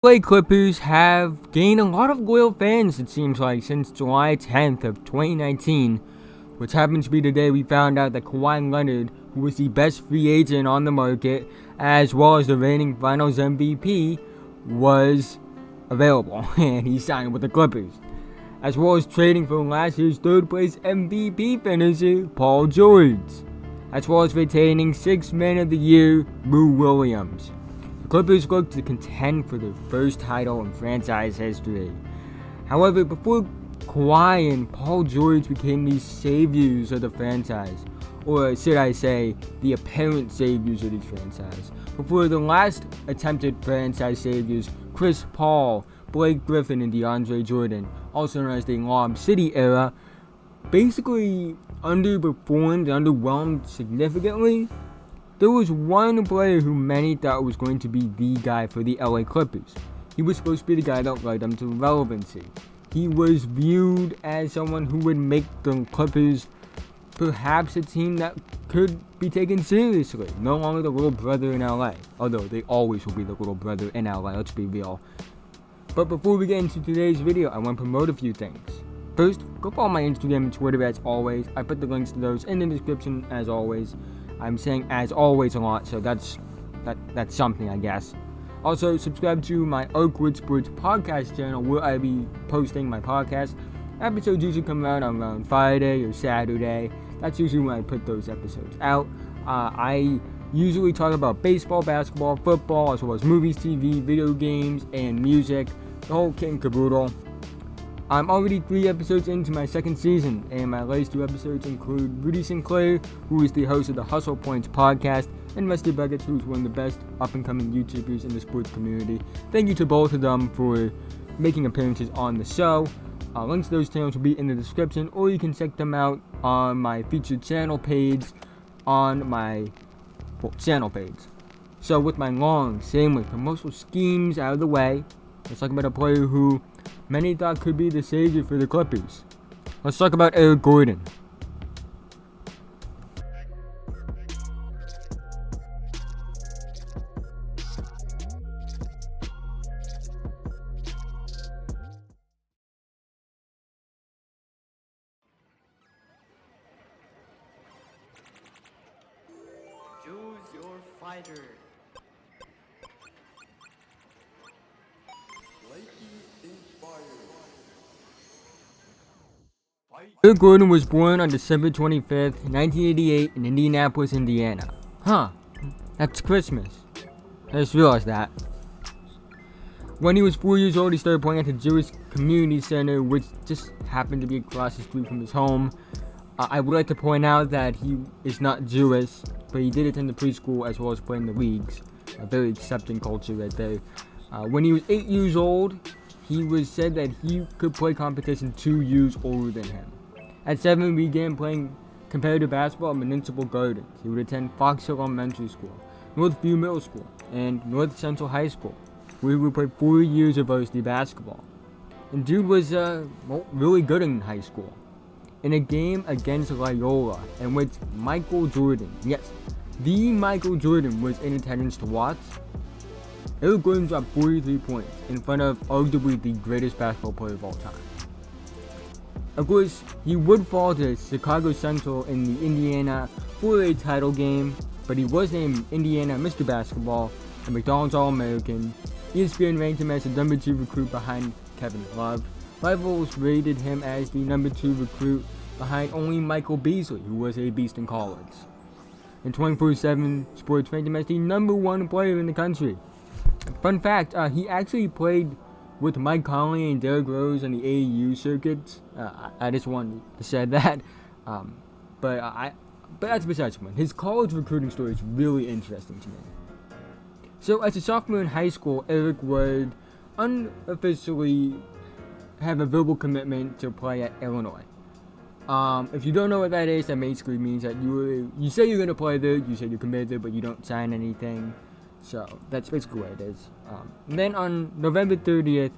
LA Clippers have gained a lot of loyal fans, it seems like, since July 10th of 2019, which happens to be the day we found out that Kawhi Leonard, who was the best free agent on the market, as well as the reigning Finals MVP, was available, and he signed with the Clippers, as well as trading for last year's third-place MVP finisher, Paul George, as well as retaining Sixth Man of the Year, Lou Williams. Clippers look to contend for their first title in franchise history. However, before Kawhi and Paul George became the saviors of the franchise, or should I say, the apparent saviors of this franchise, before the last attempted franchise saviors, Chris Paul, Blake Griffin, and DeAndre Jordan, also known as the Lob City era, basically underperformed and underwhelmed significantly, there was one player who many thought was going to be the guy for the LA Clippers. He was supposed to be the guy that led them to relevancy. He was viewed as someone who would make the Clippers perhaps a team that could be taken seriously. No longer the little brother in LA. Although they always will be the little brother in LA, let's be real. But before we get into today's video, I want to promote a few things. First, go follow my Instagram and Twitter as always. I put the links to those in the description as always. I'm saying as always a lot, so that's something, I guess. Also, subscribe to my Arkwood Sports podcast channel, where I be posting my podcast. Episodes usually come out on around Friday or Saturday. That's usually when I put those episodes out. I usually talk about baseball, basketball, football, as well as movies, TV, video games, and music. The whole kit and caboodle. I'm already 3 episodes into my second season, and my latest 2 episodes include Rudy Sinclair, who is the host of the Hustle Points podcast, and Rusty Buckets, who is one of the best up-and-coming YouTubers in the sports community. Thank you to both of them for making appearances on the show. Links to those channels will be in the description, or you can check them out on my featured channel page on my channel page. So with my long, shameless promotional schemes out of the way, let's talk about a player who many thought could be the savior for the Clippers. Let's talk about Eric Gordon. Choose your fighter. Eric Gordon was born on December 25th, 1988 in Indianapolis, Indiana. That's Christmas. I just realized that. When he was 4 years old, he started playing at the Jewish Community Center, which just happened to be across the street from his home. I would like to point out that he is not Jewish, but he did attend the preschool as well as play in the leagues. A very accepting culture right there. When he was 8 years old, he was said that he could play competition 2 years older than him. At 7, he began playing competitive basketball at Municipal Gardens. He would attend Fox Hill Elementary School, Northview Middle School, and North Central High School, where he would play 4 years of varsity basketball. And dude was really good in high school. In a game against Loyola, in which Michael Jordan, yes, the Michael Jordan, was in attendance to watch, Eric Gordon dropped 43 points in front of arguably the greatest basketball player of all time. Of course, he would fall to Chicago Central in the Indiana 4A title game, but he was named Indiana Mr. Basketball, a McDonald's All-American. ESPN ranked him as the number 2 recruit behind Kevin Love. Rivals rated him as the number 2 recruit behind only Michael Beasley, who was a beast in college. And 24/7 Sports ranked him as the number 1 player in the country. Fun fact, he actually played with Mike Conley and Derrick Rose on the AAU circuits. I just wanted to say that. But that's besides the point. His college recruiting story is really interesting to me. So as a sophomore in high school, Eric would unofficially have a verbal commitment to play at Illinois. If you don't know what that is, that basically means that you say you're going to play there, you say you're committed there, but you don't sign anything. So that's basically what it is. And then on November 30th,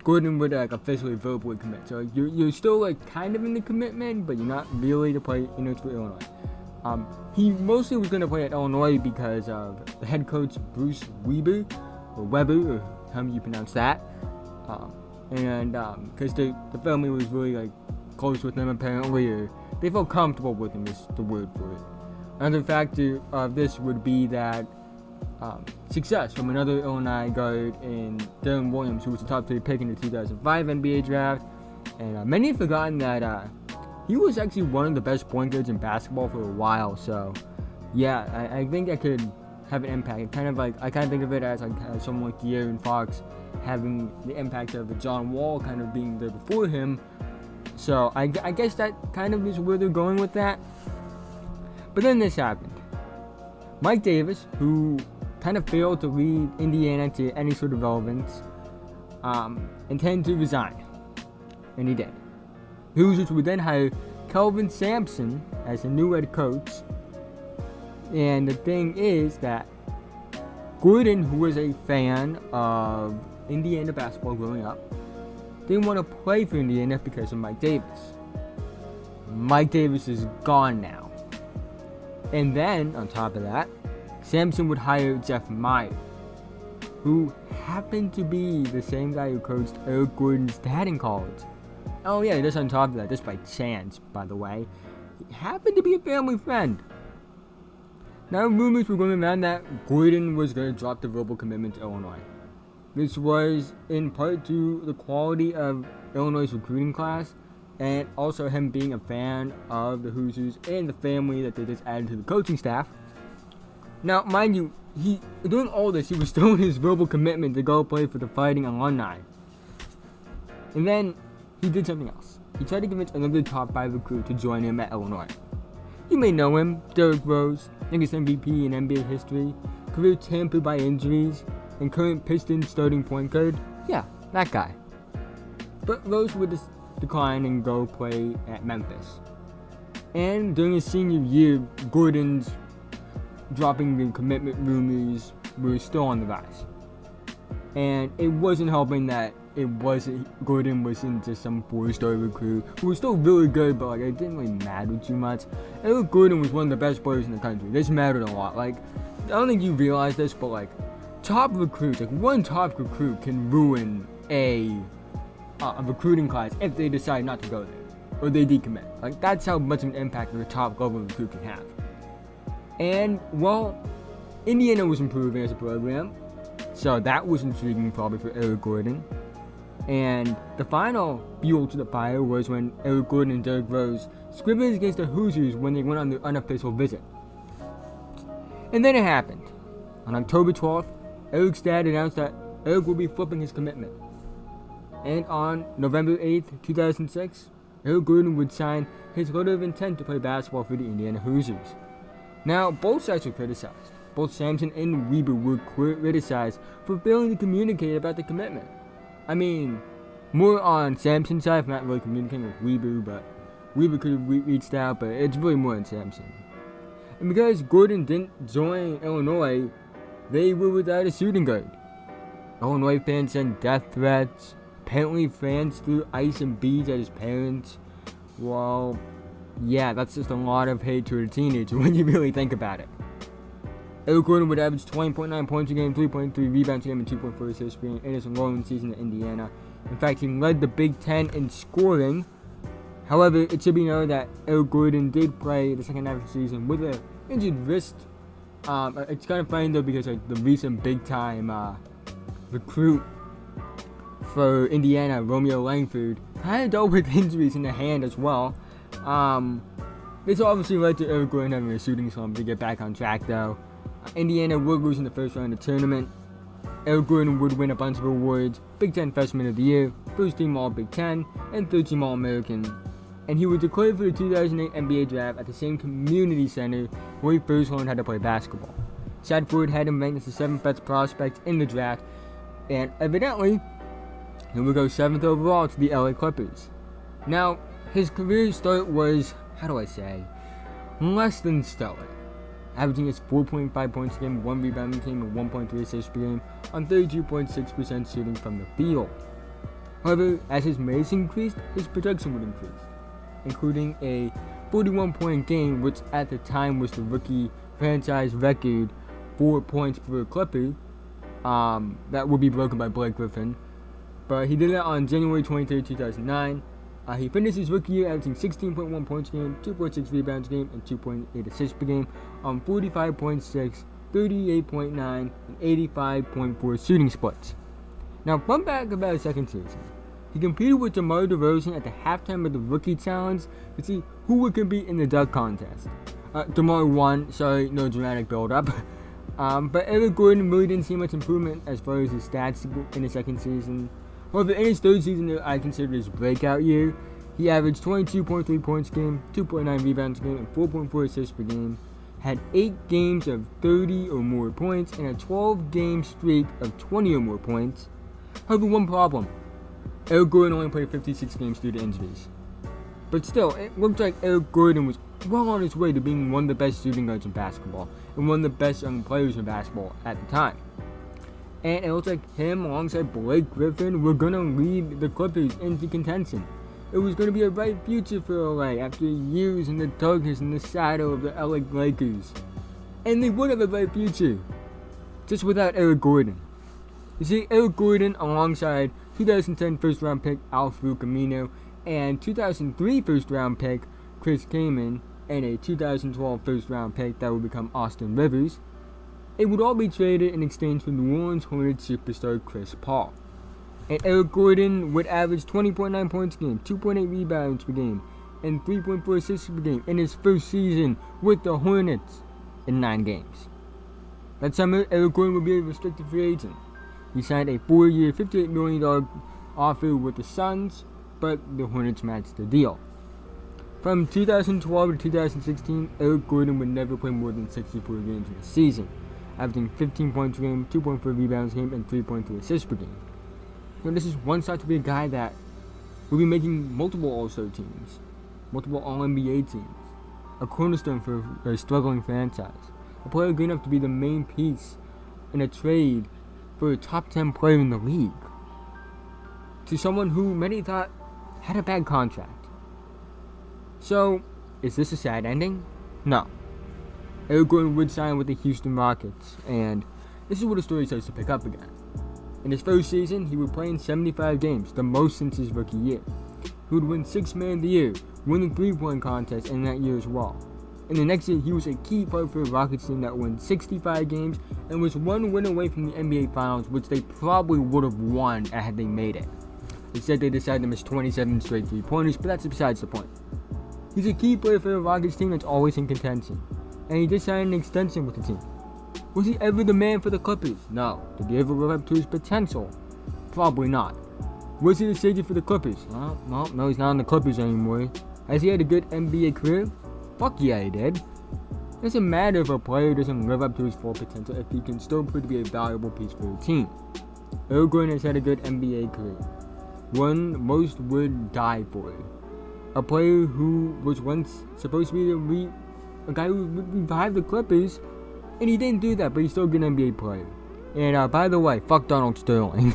Gordon would officially verbally commit. So you're still kind of in the commitment, but you're not really to play in Illinois. He mostly was going to play at Illinois because of the head coach Bruce Weber, or Weber, or however you pronounce that. And because the family was really like close with him apparently, or they felt comfortable with him is the word for it. Another factor of this would be that success from another Illinois guard in Darren Williams, who was the top 3 pick in the 2005 NBA draft. And many have forgotten that he was actually one of the best point guards in basketball for a while. So, yeah, I think that could have an impact. I kind of think of it as like someone like De'Aaron Fox having the impact of John Wall kind of being there before him. So I guess that kind of is where they're going with that. But then this happened. Mike Davis, who kind of failed to lead Indiana to any sort of relevance, intended to resign. And he did. Hoosiers would then hire Kelvin Sampson as the new head coach. And the thing is that Gordon, who was a fan of Indiana basketball growing up, didn't want to play for Indiana because of Mike Davis. Mike Davis is gone now. And then, on top of that, Sampson would hire Jeff Meyer, who happened to be the same guy who coached Eric Gordon's dad in college. Oh yeah, just on top of that, just by chance, by the way, he happened to be a family friend. Now rumors were going around that Gordon was going to drop the verbal commitment to Illinois. This was in part to the quality of Illinois' recruiting class, and also him being a fan of the Hoosiers and the family that they just added to the coaching staff. Now, mind you, doing all this, he was still in his verbal commitment to go play for the Fighting Illini. And then he did something else. He tried to convince another top 5 recruit to join him at Illinois. You may know him, Derrick Rose, youngest MVP in NBA history, career hampered by injuries, and current Pistons starting point guard. Yeah, that guy. But Rose would decline and go play at Memphis. And during his senior year, Gordon's dropping the commitment rumors were still on the rise. And it wasn't helping that Gordon wasn't just some 4-star recruit who was still really good, but like it didn't really matter too much. Eric Gordon was one of the best players in the country. This mattered a lot. Like, I don't think you realize this, but like top recruits, like one top recruit can ruin a recruiting class if they decide not to go there or they decommit. Like, that's how much of an impact a top level recruit can have. And well, Indiana was improving as a program, so that was intriguing probably for Eric Gordon. And the final fuel to the fire was when Eric Gordon and Derrick Rose scrimmaged against the Hoosiers when they went on their unofficial visit. And then it happened. On October 12th, Eric's dad announced that Eric will be flipping his commitment. And on November 8th, 2006, Eric Gordon would sign his letter of intent to play basketball for the Indiana Hoosiers. Now, both sides were criticized. Both Sampson and Weber were criticized for failing to communicate about the commitment. I mean, more on Sampson's side for not really communicating with Weber, but Weber could have reached out, but it's really more on Sampson. And because Gordon didn't join Illinois, they were without a shooting guard. Illinois fans sent death threats. Apparently fans threw ice and beads at his parents. Well, yeah, that's just a lot of hate to a teenager when you really think about it. Eric Gordon would average 20.9 points a game, 3.3 rebounds a game, and 2.4 assists per game in his lone season at Indiana. In fact, he led the Big Ten in scoring. However, it should be noted that Eric Gordon did play the second half of the season with an injured wrist. It's kind of funny though because like the recent big-time recruit for Indiana, Romeo Langford, kind of dealt with injuries in the hand as well. This obviously led to Eric Gordon having a shooting slump to get back on track though. Indiana would lose in the first round of the tournament. Eric Gordon would win a bunch of awards: Big Ten Freshman of the Year, First Team All-Big Ten, and Third Team All-American. And he was declared for the 2008 NBA Draft at the same community center where he first learned how to play basketball. Chad Ford had him ranked as the 7th best prospect in the draft, and evidently, he would go 7th overall to the LA Clippers. Now, his career start was, less than stellar. Averaging his 4.5 points a game, 1 rebound a game, and 1.3 assists per game on 32.6% shooting from the field. However, as his minutes increased, his production would increase, including a 41-point game, which at the time was the rookie franchise record for points per Clipper, that would be broken by Blake Griffin. But he did it on January 23rd, 2009. He finished his rookie year averaging 16.1 points per game, 2.6 rebounds per game, and 2.8 assists per game on 45.6, 38.9, and 85.4 shooting splits. Now, fun fact about his second season. He competed with DeMar DeRozan at the halftime of the Rookie Challenge to see who would compete in the dunk contest. DeMar won, sorry, no dramatic build-up. But Eric Gordon really didn't see much improvement as far as his stats in his second season. However, in his third season, I consider his breakout year. He averaged 22.3 points per game, 2.9 rebounds per game, and 4.4 assists per game. Had 8 games of 30 or more points, and a 12-game streak of 20 or more points. However, one problem. Eric Gordon only played 56 games due to injuries. But still, it looked like Eric Gordon was well on his way to being one of the best shooting guards in basketball, and one of the best young players in basketball at the time. And it looks like him alongside Blake Griffin were going to lead the Clippers into contention. It was going to be a bright future for LA after years in the darkness and the shadow of the LA Lakers. And they would have a bright future, just without Eric Gordon. You see, Eric Gordon alongside 2010 first round pick Al-Farouq Aminu and 2003 first round pick Chris Kaman and a 2012 first round pick that would become Austin Rivers, it would all be traded in exchange for New Orleans Hornets superstar Chris Paul. And Eric Gordon would average 20.9 points a game, 2.8 rebounds per game, and 3.4 assists per game in his first season with the Hornets in 9 games. That summer, Eric Gordon would be a restricted free agent. He signed a 4-year, $58 million offer with the Suns, but the Hornets matched the deal. From 2012 to 2016, Eric Gordon would never play more than 64 games in a season, averaging 15 points per game, 2.4 rebounds per game, and 3.3 assists per game. Now, this is one shot to be a guy that will be making multiple All-Star teams, multiple All-NBA teams, a cornerstone for a struggling franchise, a player good enough to be the main piece in a trade for a top 10 player in the league, to someone who many thought had a bad contract. So, is this a sad ending? No. Eric Gordon would sign with the Houston Rockets, and this is where the story starts to pick up again. In his first season, he would play in 75 games, the most since his rookie year. He would win 6th Man of the Year, win the 3-point contest in that year as well. In the next year, he was a key part for a Rockets team that won 65 games and was one win away from the NBA Finals, which they probably would have won had they made it. Instead, they decided to miss 27 straight 3-pointers, but that's besides the point. He's a key player for a Rockets team that's always in contention, and he just signed an extension with the team. Was he ever the man for the Clippers? No. Did he ever live up to his potential? Probably not. Was he the savior for the Clippers? Well, no, he's not on the Clippers anymore. Has he had a good NBA career? Fuck yeah, he did. It doesn't matter if a player doesn't live up to his full potential if he can still prove to be a valuable piece for the team. Eric Gordon has had a good NBA career, one most would die for. A player who was once supposed to be a guy who would revive the Clippers, and he didn't do that, but he's still a good NBA player. And by the way, fuck Donald Sterling.